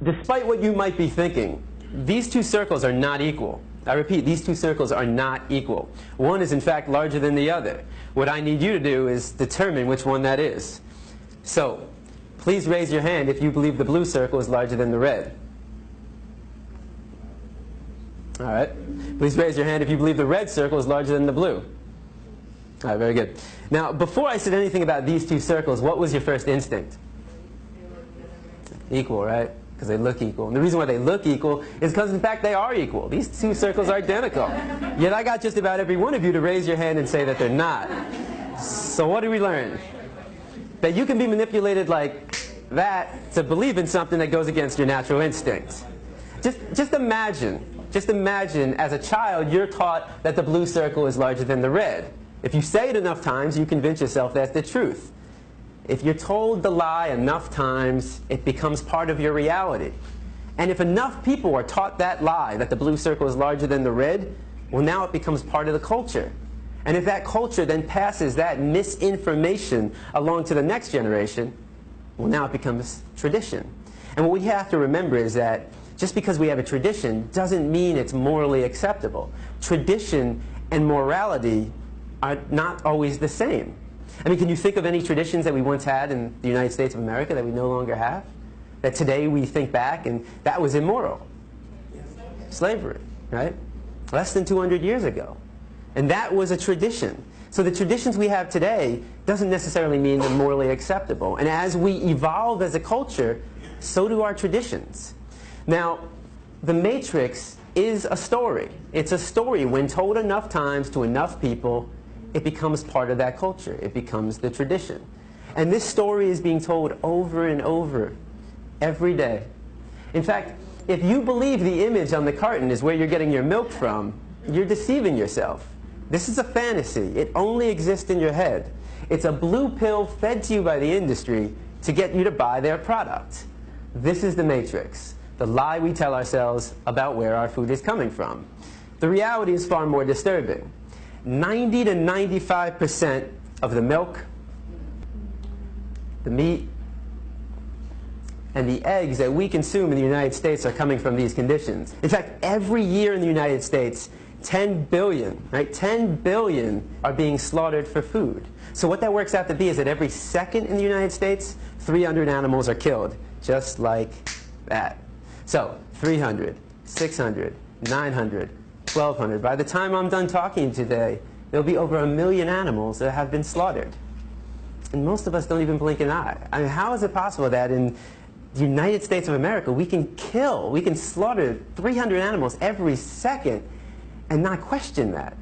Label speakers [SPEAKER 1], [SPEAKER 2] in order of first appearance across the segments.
[SPEAKER 1] Despite what you might be thinking, these two circles are not equal. I repeat, these two circles are not equal. One is in fact larger than the other. What I need you to do is determine which one that is. So, please raise your hand if you believe the blue circle is larger than the red. All right. Please raise your hand if you believe the red circle is larger than the blue. All right, very good. Now, before I said anything about these two circles, what was your first instinct? Equal, right? Because they look equal. And the reason why they look equal is because, in fact, they are equal. These two circles are identical. Yet I got just about every one of you to raise your hand and say that they're not. So what did we learn? That you can be manipulated like that to believe in something that goes against your natural instincts. Just imagine as a child you're taught that the blue circle is larger than the red. If you say it enough times, you convince yourself that's the truth. If you're told the lie enough times, it becomes part of your reality. And if enough people are taught that lie, that the blue circle is larger than the red, well, now it becomes part of the culture. And if that culture then passes that misinformation along to the next generation, well, now it becomes tradition. And what we have to remember is that just because we have a tradition doesn't mean it's morally acceptable. Tradition and morality are not always the same. I mean, can you think of any traditions that we once had in the United States of America that we no longer have? That today we think back and that was immoral? Slavery, right? Less than 200 years ago. And that was a tradition. So the traditions we have today doesn't necessarily mean they're morally acceptable. And as we evolve as a culture, so do our traditions. Now, The Matrix is a story. It's a story. When told enough times to enough people, it becomes part of that culture. It becomes the tradition. And this story is being told over and over every day. In fact, if you believe the image on the carton is where you're getting your milk from, you're deceiving yourself. This is a fantasy. It only exists in your head. It's a blue pill fed to you by the industry to get you to buy their product. This is the Matrix, the lie we tell ourselves about where our food is coming from. The reality is far more disturbing. 90 to 95% of the milk, the meat, and the eggs that we consume in the United States are coming from these conditions. In fact, every year in the United States, 10 billion, right? 10 billion are being slaughtered for food. So what that works out to be is that every second in the United States, 300 animals are killed, just like that. So 300, 600, 900, 1,200. By the time I'm done talking today, there'll be over 1 million animals that have been slaughtered. And most of us don't even blink an eye. I mean, how is it possible that in the United States of America we can slaughter 300 animals every second and not question that?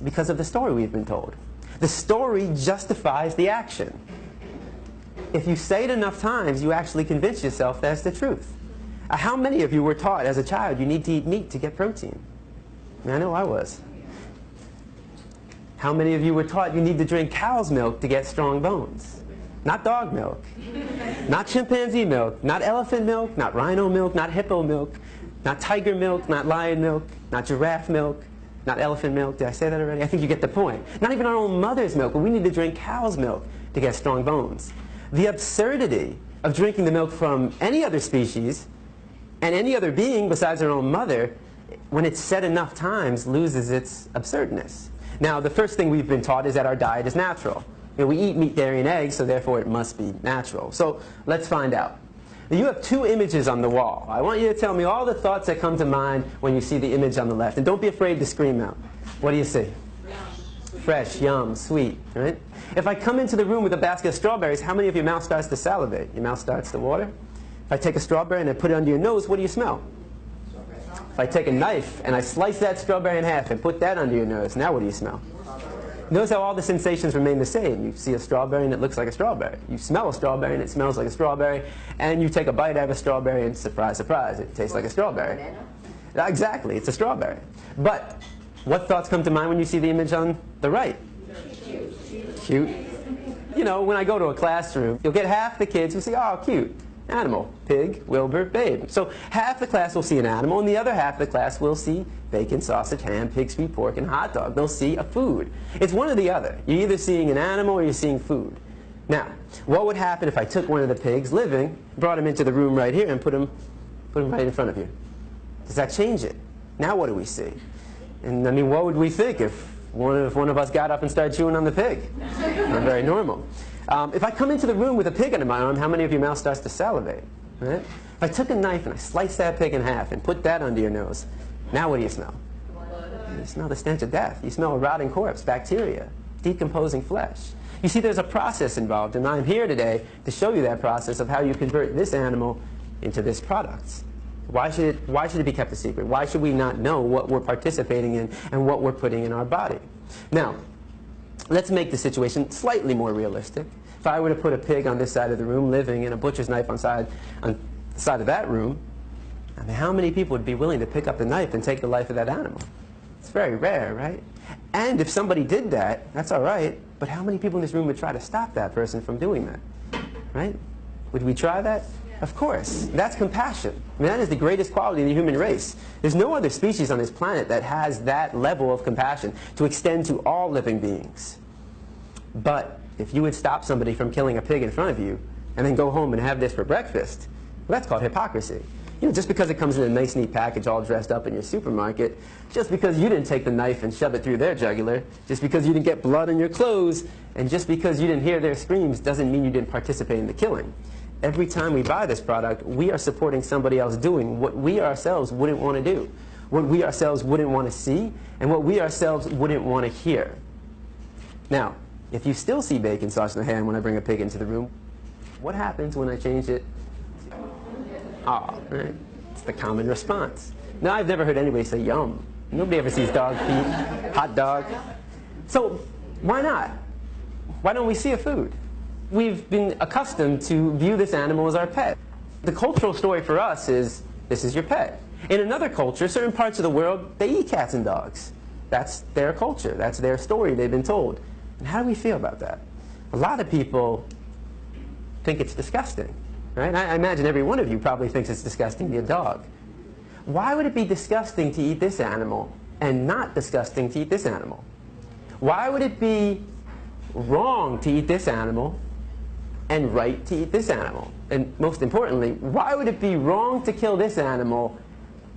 [SPEAKER 1] Because of the story we've been told. The story justifies the action. If you say it enough times, you actually convince yourself that's the truth. How many of you were taught as a child you need to eat meat to get protein? I know I was. How many of you were taught you need to drink cow's milk to get strong bones? Not dog milk, not chimpanzee milk, not elephant milk, not rhino milk, not hippo milk, not tiger milk, not lion milk, not giraffe milk, not elephant milk. Did I say that already? I think you get the point. Not even our own mother's milk, but we need to drink cow's milk to get strong bones. The absurdity of drinking the milk from any other species and any other being besides our own mother, when it's said enough times, loses its absurdness. Now, the first thing we've been taught is that our diet is natural. You know, we eat meat, dairy, and eggs, so therefore it must be natural. So let's find out. Now, you have two images on the wall. I want you to tell me all the thoughts that come to mind when you see the image on the left. And don't be afraid to scream out. What do you see? Fresh, yum, sweet, right? If I come into the room with a basket of strawberries, how many of your mouth starts to salivate? Your mouth starts to water? If I take a strawberry and I put it under your nose, what do you smell? If I take a knife and I slice that strawberry in half and put that under your nose, now what do you smell? Notice how all the sensations remain the same. You see a strawberry and it looks like a strawberry. You smell a strawberry and it smells like a strawberry. And you take a bite out of a strawberry and surprise, surprise, it tastes like a strawberry. Exactly, it's a strawberry. But what thoughts come to mind when you see the image on the right? Cute. You know, when I go to a classroom, you'll get half the kids who say, oh, cute. Animal, pig, Wilbur, babe. So half the class will see an animal, and the other half of the class will see bacon, sausage, ham, pig, sweet pork, and hot dog. They'll see a food. It's one or the other. You're either seeing an animal or you're seeing food. Now, what would happen if I took one of the pigs living, brought him into the room right here, and put him right in front of you? Does that change it? Now what do we see? And I mean, what would we think if one of us got up and started chewing on the pig? Not very normal. If I come into the room with a pig under my arm, how many of your mouth starts to salivate? Right? If I took a knife and I sliced that pig in half and put that under your nose, now what do you smell? You smell the stench of death. You smell a rotting corpse, bacteria, decomposing flesh. You see, there's a process involved, and I'm here today to show you that process of how you convert this animal into this product. Why should it be kept a secret? Why should we not know what we're participating in and what we're putting in our body? Now, let's make the situation slightly more realistic. If I were to put a pig on this side of the room living and a butcher's knife on the side of that room, I mean, how many people would be willing to pick up the knife and take the life of that animal? It's very rare, right? And if somebody did that, that's all right, but how many people in this room would try to stop that person from doing that? Right? Would we try that? Of course. That's compassion. I mean, that is the greatest quality of the human race. There's no other species on this planet that has that level of compassion to extend to all living beings. But if you would stop somebody from killing a pig in front of you and then go home and have this for breakfast, well, that's called hypocrisy. You know, just because it comes in a nice, neat package all dressed up in your supermarket, just because you didn't take the knife and shove it through their jugular, just because you didn't get blood on your clothes, and just because you didn't hear their screams doesn't mean you didn't participate in the killing. Every time we buy this product, we are supporting somebody else doing what we ourselves wouldn't want to do, what we ourselves wouldn't want to see, and what we ourselves wouldn't want to hear. Now, if you still see bacon sauce in the hand when I bring a pig into the room, what happens when I change it? Ah, right? It's the common response. Now, I've never heard anybody say yum. Nobody ever sees dog feet, hot dog. So why not? Why don't we see a food? We've been accustomed to view this animal as our pet. The cultural story for us is, this is your pet. In another culture, certain parts of the world, they eat cats and dogs. That's their culture. That's their story they've been told. And how do we feel about that? A lot of people think it's disgusting. Right? I imagine every one of you probably thinks it's disgusting to eat a dog. Why would it be disgusting to eat this animal and not disgusting to eat this animal? Why would it be wrong to eat this animal and right to eat this animal? And most importantly, why would it be wrong to kill this animal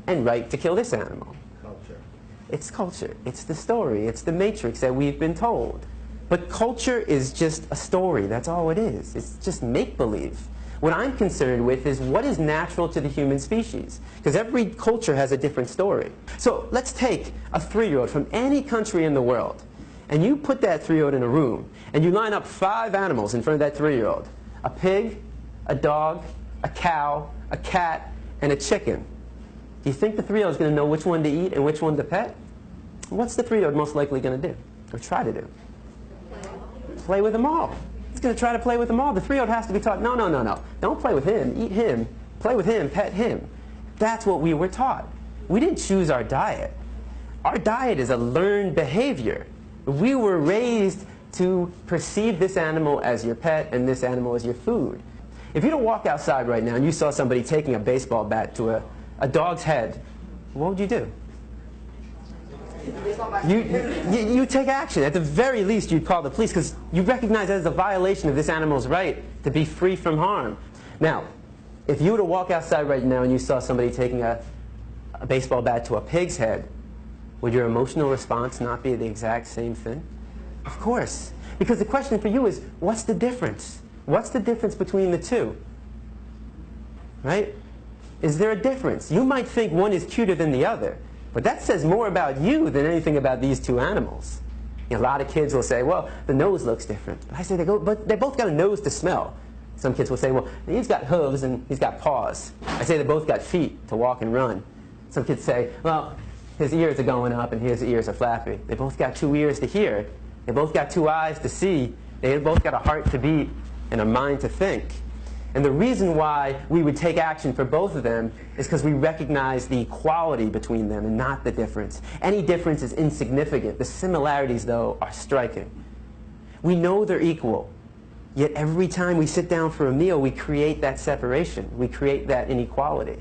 [SPEAKER 1] and right to kill this animal?
[SPEAKER 2] Culture.
[SPEAKER 1] It's culture. It's the story. It's the matrix that we've been told. But culture is just a story. That's all it is. It's just make-believe. What I'm concerned with is what is natural to the human species. Because every culture has a different story. So let's take a 3-year-old from any country in the world, and you put that 3-year-old in a room, and you line up 5 animals in front of that 3-year-old. A pig, a dog, a cow, a cat, and a chicken. Do you think the 3-year-old is going to know which one to eat and which one to pet? What's the 3-year-old most likely going to do, or try to do? Play with them all. He's going to try to play with them all. The 3-year-old has to be taught, no, no, no, no. Don't play with him. Eat him. Play with him. Pet him. That's what we were taught. We didn't choose our diet. Our diet is a learned behavior. We were raised to perceive this animal as your pet and this animal as your food. If you don't walk outside right now and you saw somebody taking a baseball bat to a dog's head, what would you do? You take action. At the very least, you'd call the police because you recognize that as a violation of this animal's right to be free from harm. Now, if you were to walk outside right now and you saw somebody taking a baseball bat to a pig's head, would your emotional response not be the exact same thing? Of course. Because the question for you is, what's the difference? What's the difference between the two? Right? Is there a difference? You might think one is cuter than the other. But that says more about you than anything about these two animals. You know, a lot of kids will say, well, the nose looks different. But I say, but they both got a nose to smell. Some kids will say, well, he's got hooves and he's got paws. I say they both got feet to walk and run. Some kids say, well, his ears are going up and his ears are flappy. They both got 2 ears to hear. They both got 2 eyes to see. They both got a heart to beat and a mind to think. And the reason why we would take action for both of them is because we recognize the equality between them and not the difference. Any difference is insignificant. The similarities, though, are striking. We know they're equal, yet every time we sit down for a meal, we create that separation. We create that inequality.